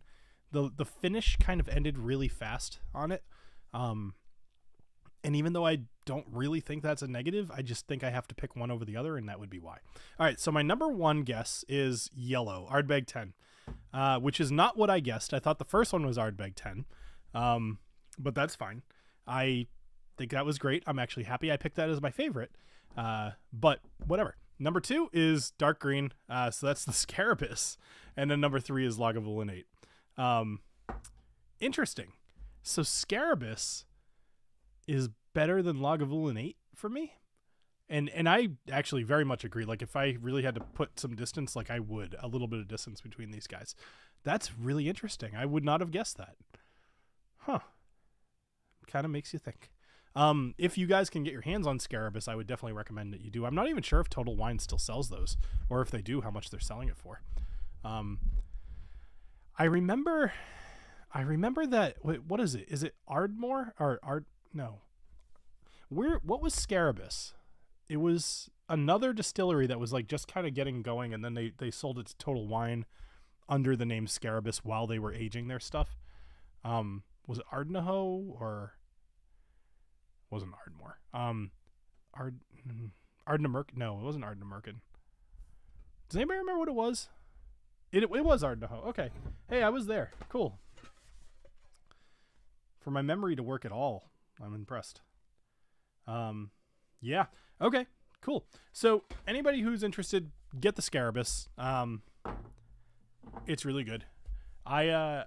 the finish kind of ended really fast on it. And even though I don't really think that's a negative, I just think I have to pick one over the other, and that would be why. All right, so my number 1 guess is yellow, Ardbeg 10, which is not what I guessed. I thought the first one was Ardbeg 10, but that's fine. I think that was great. I'm actually happy I picked that as my favorite, but whatever. Number 2 is dark green, so that's the Scarabus, and then number 3 is Lagavulin 8. Interesting. So Scarabus is better than Lagavulin 8 for me. And I actually very much agree. Like, if I really had to put some distance, like, I would. A little bit of distance between these guys. That's really interesting. I would not have guessed that. Huh. Kind of makes you think. If you guys can get your hands on Scarabus, I would definitely recommend that you do. I'm not even sure if Total Wine still sells those, or if they do, how much they're selling it for. I remember that... Wait, what is it? Is it Ardmore? Or No. What was Scarabus? It was another distillery that was like just kind of getting going, and then they sold it to Total Wine under the name Scarabus while they were aging their stuff. Was it Ardnaho or wasn't Ardmore? Ardnamerkin? No, it wasn't Ardnamerkin. Does anybody remember what it was? It was Ardnaho. Okay. Hey, I was there. Cool. For my memory to work at all, I'm impressed. Yeah. Okay, cool. So anybody who's interested, get the Scarabus. It's really good. Yeah,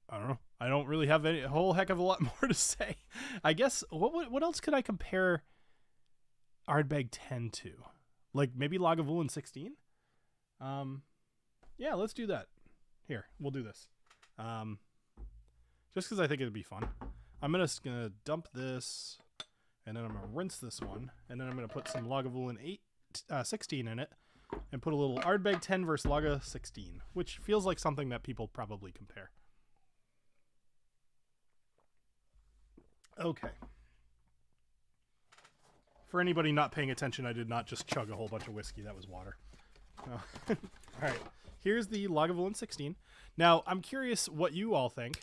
I don't know. I don't really have a whole heck of a lot more to say. I guess, what else could I compare Ardbeg 10 to? Like, maybe Lagavulin 16? Yeah, let's do that. Here, we'll do this. Just because I think it'd be fun. I'm just going to dump this, and then I'm going to rinse this one, and then I'm going to put some Lagavulin 16 in it, and put a little Ardbeg 10 versus Laga 16, which feels like something that people probably compare. Okay. For anybody not paying attention, I did not just chug a whole bunch of whiskey. That was water. Oh. All right. Here's the Lagavulin 16. Now, I'm curious what you all think.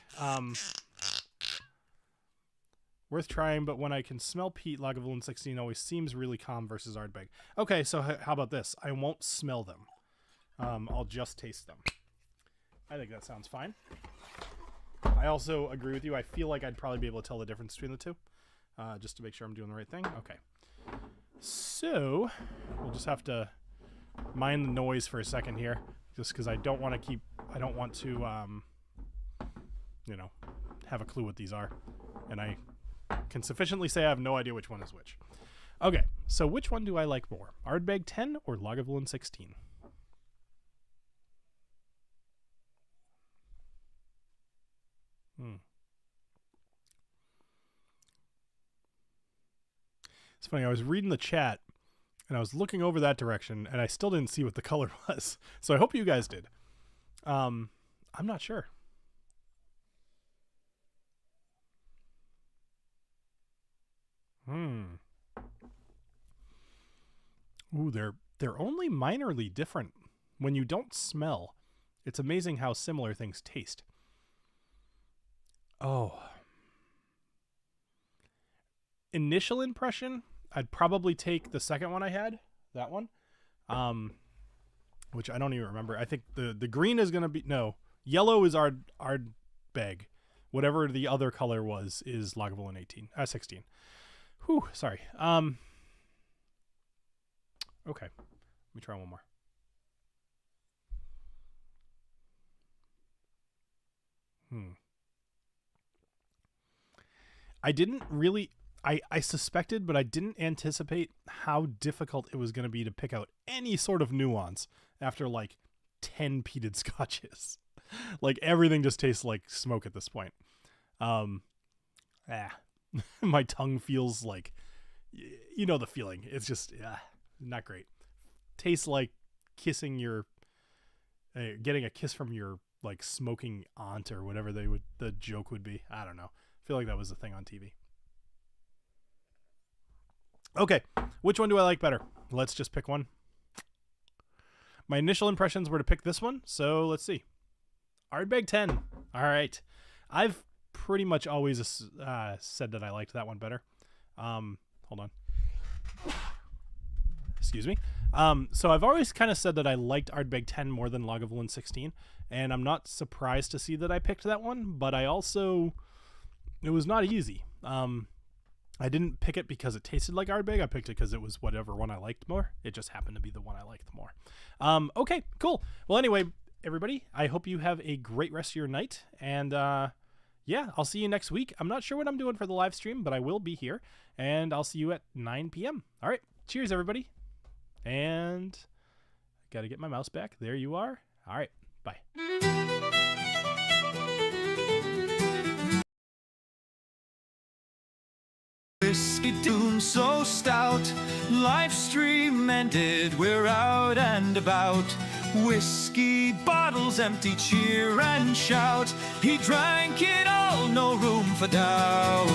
Worth trying, but when I can smell peat, Lagavulin 16 always seems really calm versus Ardbeg. Okay, so how about this? I won't smell them. I'll just taste them. I think that sounds fine. I also agree with you. I feel like I'd probably be able to tell the difference between the two, just to make sure I'm doing the right thing. Okay. So we'll just have to mind the noise for a second here, just because I don't want to you know, have a clue what these are. And I can sufficiently say I have no idea which one is which. Okay, so which one do I like more? Ardbeg 10 or Lagavulin 16? It's funny, I was reading the chat and I was looking over that direction and I still didn't see what the color was. So I hope you guys did. I'm not sure. Ooh, they're only minorly different. When you don't smell, it's amazing how similar things taste. Oh. Initial impression, I'd probably take the second one I had, that one. Which I don't even remember. I think the green is going to be, no, yellow is our bag. Whatever the other color was is Lagavulin 16. Whew, sorry. Okay, let me try one more. I didn't really, I suspected, but I didn't anticipate how difficult it was going to be to pick out any sort of nuance after like 10 peated scotches. Like everything just tastes like smoke at this point. My tongue feels like, you know the feeling. It's just not great. Tastes like kissing your, getting a kiss from your like smoking aunt or whatever the joke would be. I don't know. I feel like that was a thing on TV. Okay, which one do I like better? Let's just pick one. My initial impressions were to pick this one, so let's see. Ardbeg 10. All right. I've pretty much always said that I liked that one better. Hold on. Excuse me. So I've always kind of said that I liked Ardbeg 10 more than Lagavulin 16, and I'm not surprised to see that I picked that one, but I also, it was not easy. I didn't pick it because it tasted like Ardbeg. I picked it because it was whatever one I liked more. It just happened to be the one I liked more. Okay, cool. Well, anyway, everybody, I hope you have a great rest of your night, and yeah, I'll see you next week. I'm not sure what I'm doing for the live stream, but I will be here, and I'll see you at 9 p.m. All right, cheers, everybody. And got to get my mouse back. There you are. All right, bye. Whiskey doom so stout, live stream ended, we're out and about. Whiskey bottles empty, cheer and shout. He drank it all, no room for doubt.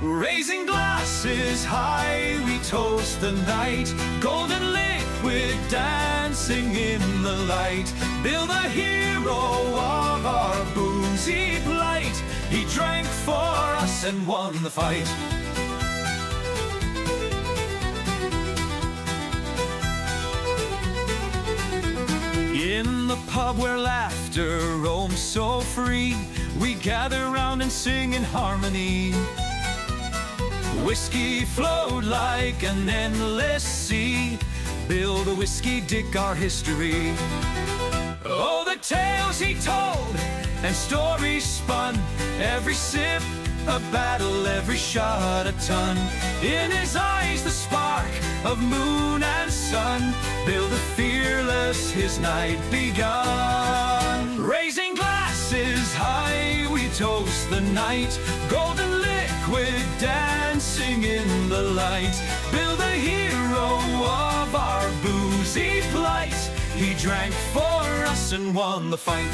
Raising glasses high, we toast the night. Golden liquid dancing in the light. Bill the hero of our boozy plight. He drank for us and won the fight. In the pub where laughter roams so free, we gather round and sing in harmony. Whiskey flowed like an endless sea. Bill the whiskey dick our history. Oh, the tales he told and stories spun. Every sip a battle, every shot a ton. In his eyes the spark of moon and sun. Bill the fearless, his night begun. Raising glasses high, we toast the night. Golden liquid dancing in the light. Bill the hero of our boozy plight. He drank for us and won the fight.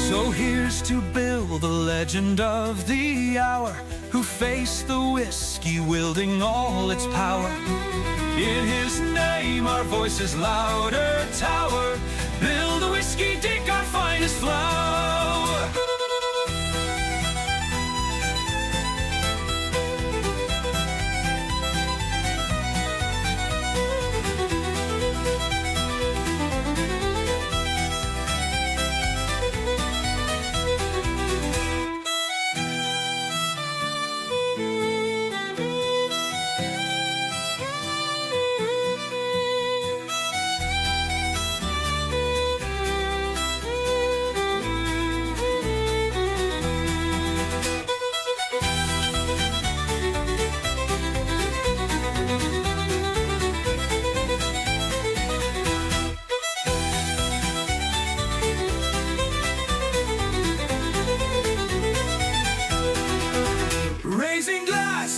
So here's to Bill, the legend of the hour, who faced the whiskey wielding all its power. In his name our voices louder tower. Bill the whiskey dick, our finest flower.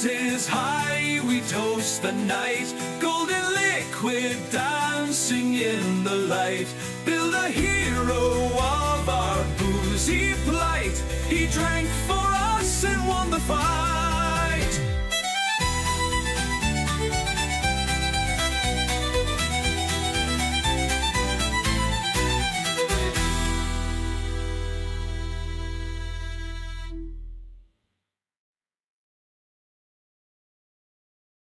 glasses high, we toast the night. Golden liquid dancing in the light. Build a hero of our boozy plight. He drank for us and won the fight.